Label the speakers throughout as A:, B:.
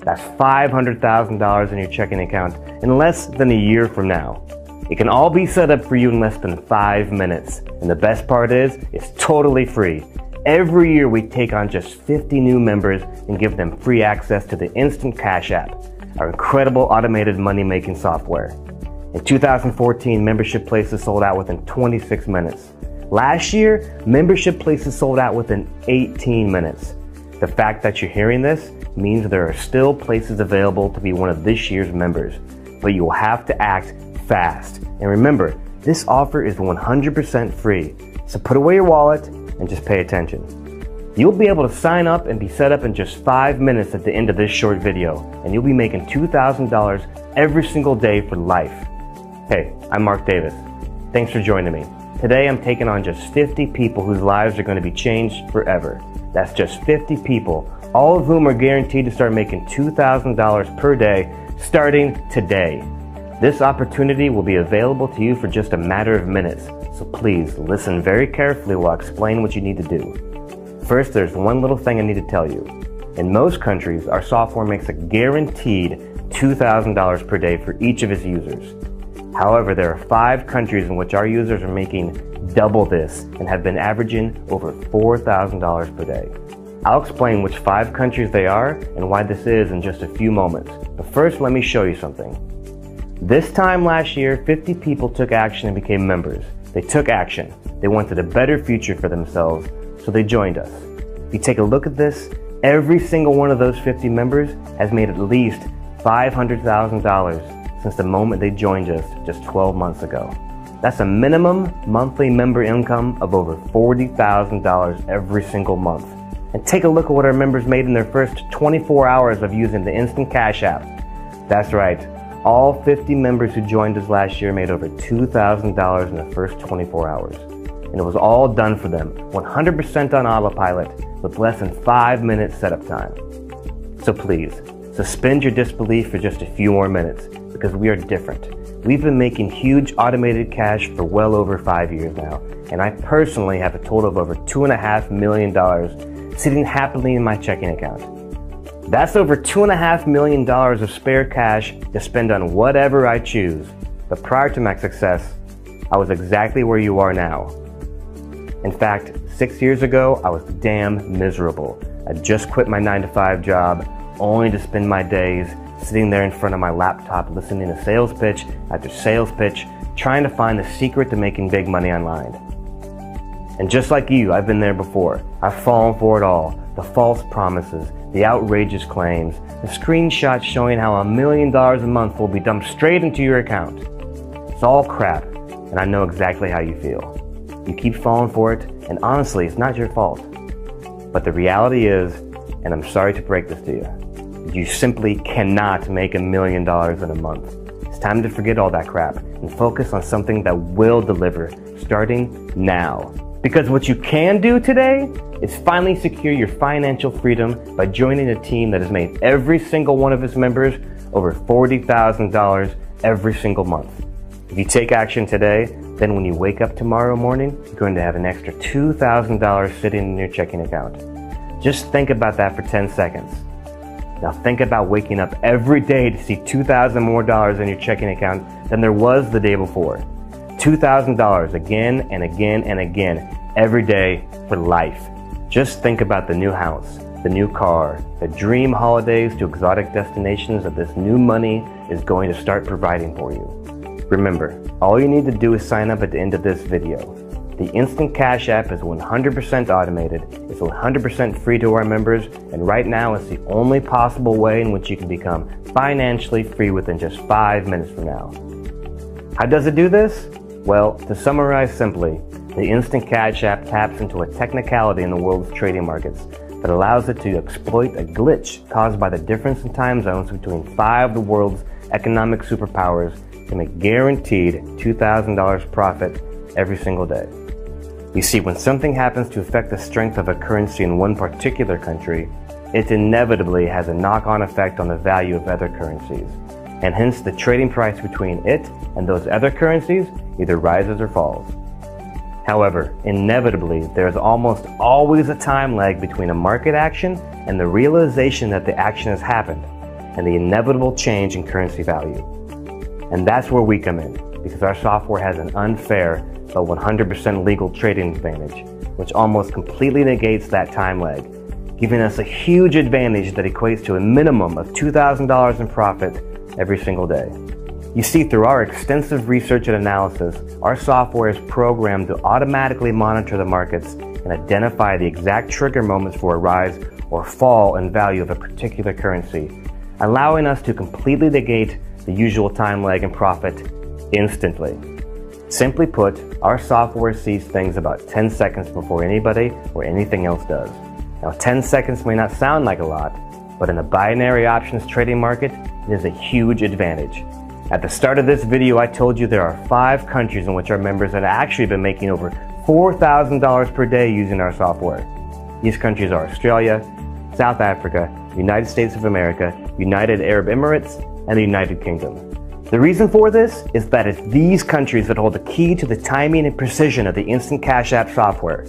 A: That's $500,000 in your checking account in less than a year from now. It can all be set up for you in less than 5 minutes. And the best part is, it's totally free. Every year we take on just 50 new members and give them free access to the Instant Cash app, our incredible automated money-making software. In 2014, membership places sold out within 26 minutes. Last year, membership places sold out within 18 minutes. The fact that you're hearing this means there are still places available to be one of this year's members, but you will have to act fast. And remember, this offer is 100% free, so put away your wallet and just pay attention. You'll be able to sign up and be set up in just 5 minutes at the end of this short video, and you'll be making $2,000 every single day for life. Hey, I'm Mark Davis. Thanks for joining me. Today I'm taking on just 50 people whose lives are going to be changed forever. That's just 50 people, all of whom are guaranteed to start making $2,000 per day starting today. This opportunity will be available to you for just a matter of minutes, so please listen very carefully while I explain what you need to do. First, there's one little thing I need to tell you. In most countries, our software makes a guaranteed $2,000 per day for each of its users. However, there are 5 countries in which our users are making double this and have been averaging over $4,000 per day. I'll explain which 5 countries they are and why this is in just a few moments. But first, let me show you something. This time last year, 50 people took action and became members. They took action. They wanted a better future for themselves, so they joined us. If you take a look at this, every single one of those 50 members has made at least $500,000 since the moment they joined us just 12 months ago. That's a minimum monthly member income of over $40,000 every single month. And take a look at what our members made in their first 24 hours of using the Instant Cash app. That's right, all 50 members who joined us last year made over $2,000 in the first 24 hours. And it was all done for them, 100% on autopilot, with less than 5 minutes setup time. So please, suspend your disbelief for just a few more minutes, because we are different. We've been making huge automated cash for well over 5 years now, and I personally have a total of over $2.5 million sitting happily in my checking account. That's over $2.5 million of spare cash to spend on whatever I choose. But prior to my success, I was exactly where you are now. In fact, 6 years ago, I was damn miserable. I just quit my 9-to-5 job, only to spend my days sitting there in front of my laptop listening to sales pitch after sales pitch, trying to find the secret to making big money online. And just like you, I've been there before. I've fallen for it all. The false promises, the outrageous claims, the screenshots showing how $1 million a month will be dumped straight into your account. It's all crap, and I know exactly how you feel. You keep falling for it, and honestly, it's not your fault. But the reality is, and I'm sorry to break this to you, you simply cannot make $1 million in a month. It's time to forget all that crap and focus on something that will deliver, starting now. Because what you can do today is finally secure your financial freedom by joining a team that has made every single one of its members over $40,000 every single month. If you take action today, then when you wake up tomorrow morning, you're going to have an extra $2,000 sitting in your checking account. Just think about that for 10 seconds. Now think about waking up every day to see $2,000 more in your checking account than there was the day before. $2,000 again and again and again every day for life. Just think about the new house, the new car, the dream holidays to exotic destinations that this new money is going to start providing for you. Remember, all you need to do is sign up at the end of this video. The Instant Cash app is 100% automated, it's 100% free to our members, and right now it's the only possible way in which you can become financially free within just 5 minutes from now. How does it do this? Well, to summarize simply, the Instant Cash app taps into a technicality in the world's trading markets that allows it to exploit a glitch caused by the difference in time zones between 5 of the world's economic superpowers to make guaranteed $2,000 profit every single day. You see, when something happens to affect the strength of a currency in one particular country, it inevitably has a knock-on effect on the value of other currencies, and hence the trading price between it and those other currencies either rises or falls. However, inevitably, there is almost always a time lag between a market action and the realization that the action has happened. and the inevitable change in currency value. And that's where we come in, because our software has an unfair but 100% legal trading advantage, which almost completely negates that time lag, giving us a huge advantage that equates to a minimum of $2,000 in profit every single day. You see, through our extensive research and analysis, our software is programmed to automatically monitor the markets and identify the exact trigger moments for a rise or fall in value of a particular currency, allowing us to completely negate the usual time lag and profit instantly. Simply put, our software sees things about 10 seconds before anybody or anything else does. Now, 10 seconds may not sound like a lot, but in the binary options trading market, it is a huge advantage. At the start of this video, I told you there are 5 countries in which our members have actually been making over $4,000 per day using our software. These countries are Australia, South Africa, United States of America, United Arab Emirates, and the United Kingdom. The reason for this is that it's these countries that hold the key to the timing and precision of the Instant Cash App software,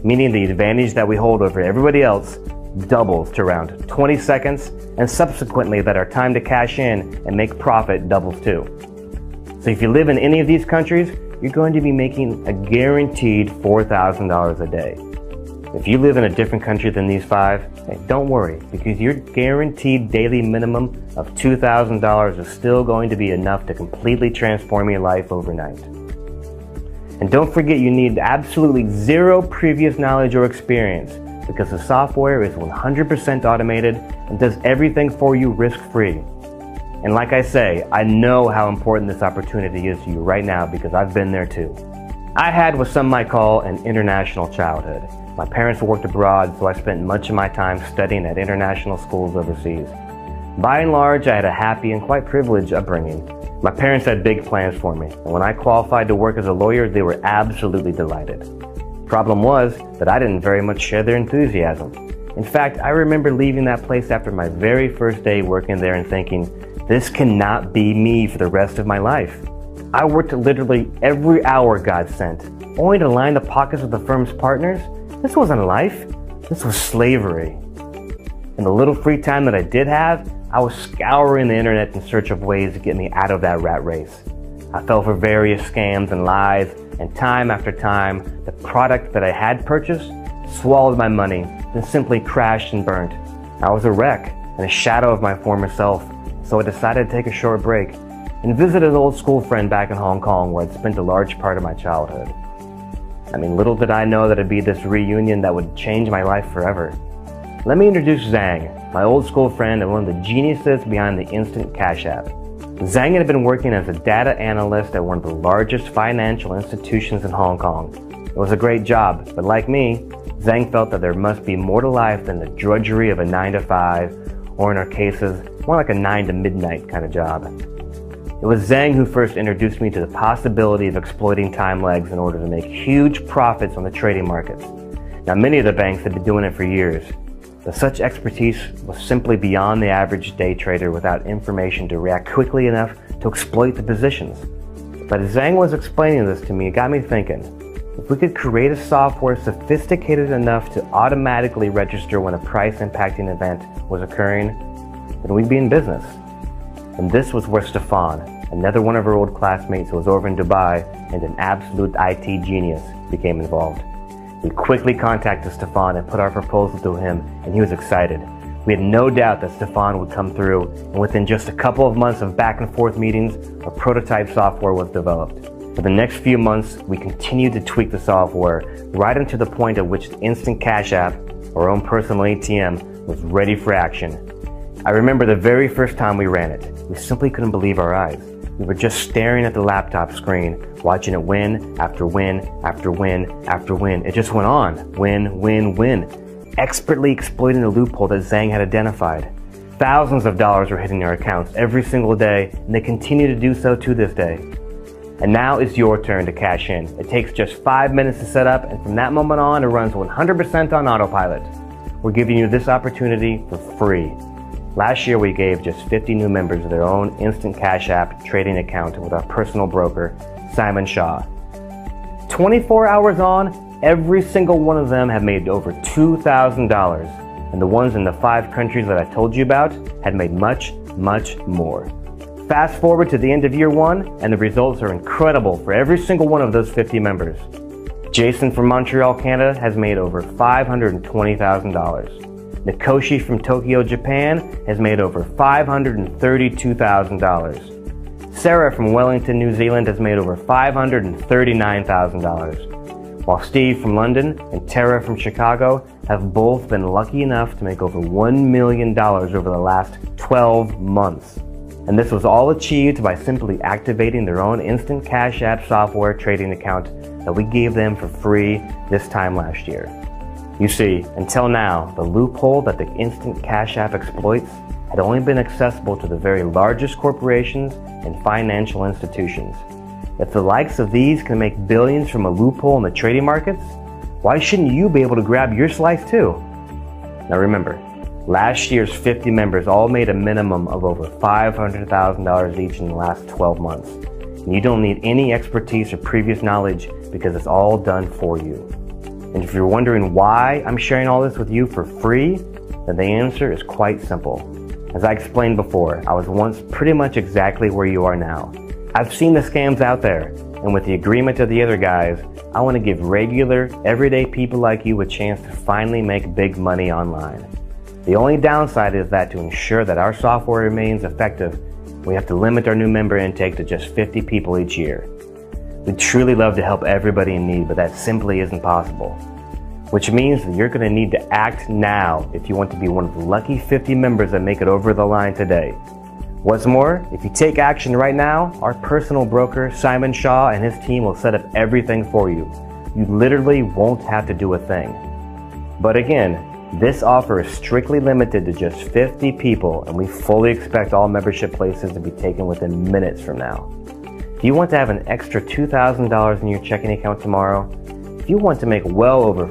A: meaning the advantage that we hold over everybody else doubles to around 20 seconds, and subsequently that our time to cash in and make profit doubles too. So if you live in any of these countries, you're going to be making a guaranteed $4,000 a day. If you live in a different country than these 5, hey, don't worry, because your guaranteed daily minimum of $2,000 is still going to be enough to completely transform your life overnight. And don't forget, you need absolutely zero previous knowledge or experience, because the software is 100% automated and does everything for you risk-free. And like I say, I know how important this opportunity is to you right now because I've been there too. I had what some might call an international childhood. My parents worked abroad, so I spent much of my time studying at international schools overseas. By and large, I had a happy and quite privileged upbringing. My parents had big plans for me, and when I qualified to work as a lawyer, they were absolutely delighted. Problem was that I didn't very much share their enthusiasm. In fact, I remember leaving that place after my very first day working there and thinking, this cannot be me for the rest of my life. I worked literally every hour God sent, only to line the pockets of the firm's partners. This wasn't life, this was slavery. In the little free time that I did have, I was scouring the internet in search of ways to get me out of that rat race. I fell for various scams and lies, and time after time, the product that I had purchased swallowed my money, then simply crashed and burnt. I was a wreck and a shadow of my former self, so I decided to take a short break and visit an old school friend back in Hong Kong where I'd spent a large part of my childhood. I mean, little did I know that it'd be this reunion that would change my life forever. Let me introduce Zhang, my old school friend and one of the geniuses behind the Instant Cash App. Zhang had been working as a data analyst at one of the largest financial institutions in Hong Kong. It was a great job, but like me, Zhang felt that there must be more to life than the drudgery of a 9-to-5, or in our cases, more like a 9 to midnight kind of job. It was Zhang who first introduced me to the possibility of exploiting time lags in order to make huge profits on the trading markets. Now, many of the banks had been doing it for years, but such expertise was simply beyond the average day trader without information to react quickly enough to exploit the positions. But as Zhang was explaining this to me, it got me thinking, if we could create a software sophisticated enough to automatically register when a price-impacting event was occurring, then we'd be in business. And this was where Stefan, another one of our old classmates who was over in Dubai and an absolute IT genius, became involved. We quickly contacted Stefan and put our proposal to him, and he was excited. We had no doubt that Stefan would come through, and within just a couple of months of back and forth meetings, a prototype software was developed. For the next few months, we continued to tweak the software right until the point at which the Instant Cash App, our own personal ATM, was ready for action. I remember the very first time we ran it. We simply couldn't believe our eyes. We were just staring at the laptop screen, watching it win after win after win after win. It just went on. Win, win, win. Expertly exploiting the loophole that Zhang had identified. Thousands of dollars were hitting our accounts every single day, and they continue to do so to this day. And now it's your turn to cash in. It takes just 5 minutes to set up, and from that moment on, it runs 100% on autopilot. We're giving you this opportunity for free. Last year, we gave just 50 new members their own Instant Cash App trading account with our personal broker, Simon Shaw. 24 hours on, every single one of them have made over $2,000, and the ones in the 5 countries that I told you about had made much, much more. Fast forward to the end of year 1, and the results are incredible for every single one of those 50 members. Jason from Montreal, Canada has made over $520,000. Nikoshi from Tokyo, Japan has made over $532,000. Sarah from Wellington, New Zealand has made over $539,000. While Steve from London and Tara from Chicago have both been lucky enough to make over $1 million over the last 12 months. And this was all achieved by simply activating their own Instant Cash App software trading account that we gave them for free this time last year. You see, until now, the loophole that the Instant Cash App exploits had only been accessible to the very largest corporations and financial institutions. If the likes of these can make billions from a loophole in the trading markets, why shouldn't you be able to grab your slice too? Now remember, last year's 50 members all made a minimum of over $500,000 each in the last 12 months. And you don't need any expertise or previous knowledge because it's all done for you. And if you're wondering why I'm sharing all this with you for free, then the answer is quite simple. As I explained before, I was once pretty much exactly where you are now. I've seen the scams out there, and with the agreement of the other guys, I want to give regular, everyday people like you a chance to finally make big money online. The only downside is that to ensure that our software remains effective, we have to limit our new member intake to just 50 people each year. We'd truly love to help everybody in need, but that simply isn't possible. Which means that you're going to need to act now if you want to be one of the lucky 50 members that make it over the line today. What's more, if you take action right now, our personal broker, Simon Shaw, and his team will set up everything for you. You literally won't have to do a thing. But again, this offer is strictly limited to just 50 people, and we fully expect all membership places to be taken within minutes from now. If you want to have an extra $2,000 in your checking account tomorrow, if you want to make well over